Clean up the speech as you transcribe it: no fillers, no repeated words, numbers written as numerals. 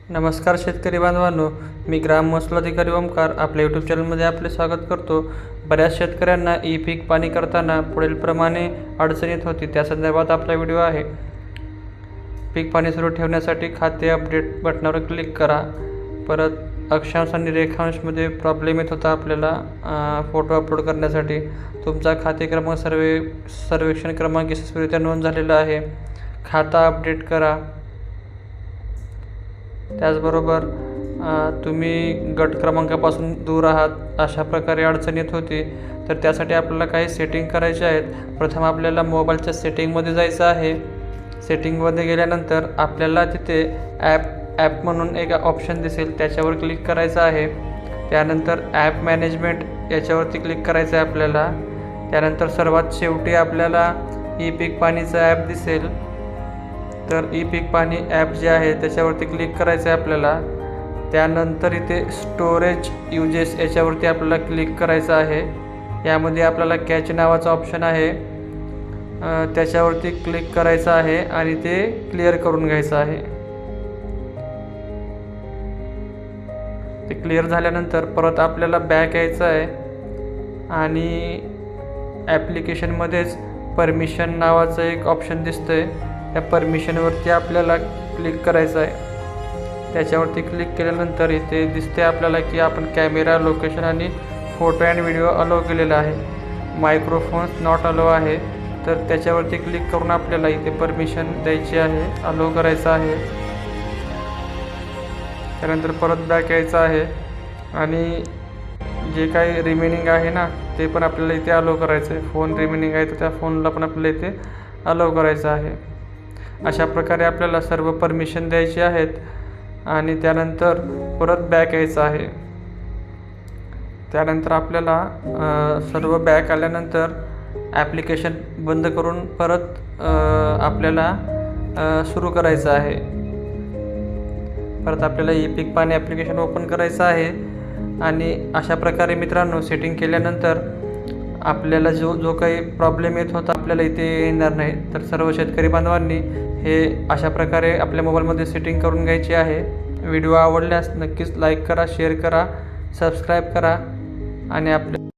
नमस्कार शेतकरी बांधवांनो, मी ग्राम महसूल अधिकारी ओमकार आपल्या यूट्यूब चॅनलमध्ये आपले स्वागत करतो। बऱ्याच शेतकऱ्यांना ई पीक पाणी करताना पुढील प्रमाणे अडचण येत होती, त्या संदर्भात आपला व्हिडिओ आहे। पीक पाणी सुरू ठेवण्यासाठी खाते अपडेट बटनावर क्लिक करा। परत अक्षांश आणि रेखांशमध्ये प्रॉब्लेम येत होता आपल्याला फोटो अपलोड करण्यासाठी। तुमचा खाते क्रमांक सर्वेक्षण क्रमांक यशस्वीरित्या नोंद झालेला आहे। खाता अपडेट करा। त्याचबरोबर तुम्ही गट क्रमांकापासून दूर आहात, अशा प्रकारे अडचण येत होती। तर त्यासाठी आपल्याला काही सेटिंग करायचे आहेत। प्रथम आपल्याला मोबाईलच्या सेटिंगमध्ये जायचं आहे। सेटिंगमध्ये गेल्यानंतर आपल्याला तिथे ॲप म्हणून एक ऑप्शन दिसेल, त्याच्यावर क्लिक करायचं आहे। त्यानंतर ॲप मॅनेजमेंट याच्यावरती क्लिक करायचं आहे आपल्याला। त्यानंतर सर्वात शेवटी आपल्याला ई पीक पाणीचं ॲप दिसेल, तर ई पीक पाणी ॲप जे आहे त्याच्यावरती क्लिक करायचं आहे आपल्याला। त्यानंतर इथे स्टोरेज युजेस याच्यावरती आपल्याला क्लिक करायचं आहे। यामध्ये आपल्याला कॅच नावाचा ऑप्शन आहे, त्याच्यावरती क्लिक करायचं आहे आणि ते क्लिअर करून घ्यायचं आहे। ते क्लिअर झाल्यानंतर परत आपल्याला बॅक यायचं आहे आणि ॲप्लिकेशनमध्येच परमिशन नावाचं एक ऑप्शन दिसतंय, त्या परमिशनवरती आपल्याला क्लिक करायचं आहे। त्याच्यावरती क्लिक केल्यानंतर इथे दिसते आपल्याला की आपण कॅमेरा, लोकेशन आणि फोटो अँड व्हिडिओ अलाउ केलेला आहे। मायक्रोफोन्स नॉट अलाउ आहे, तर त्याच्यावरती क्लिक करून आपल्याला इथे परमिशन द्यायची आहे, अलाउ करायचं आहे। त्यानंतर परत बॅक यायचं आहे आणि जे काही रिमेनिंग आहे ना ते पण आपल्याला इथे अलाउ करायचं आहे। फोन रिमेनिंग आहे तर त्या फोनला पण आपल्याला इथे अलाउ करायचं आहे। अशा प्रकारे आपल्याला सर्व परमिशन द्यायची आहेत आणि त्यानंतर परत बॅक यायचं आहे। त्यानंतर आपल्याला सर्व बॅक आल्यानंतर ॲप्लिकेशन बंद करून परत आपल्याला सुरू करायचं आहे। परत आपल्याला ई पीक पाणी ॲप्लिकेशन ओपन करायचं आहे आणि अशा प्रकारे मित्रांनो सेटिंग केल्यानंतर आपल्याला जो काही प्रॉब्लेम येत होता आपल्याला इथे येणार नाही। तर सर्व शेतकरी बांधवांनी हे अशा प्रकारे आपल्या मोबाईलमध्ये सेटिंग करून घ्यायची आहे। व्हिडिओ आवडल्यास नक्कीच लाईक करा, शेअर करा, सबस्क्राईब करा आणि आपल्या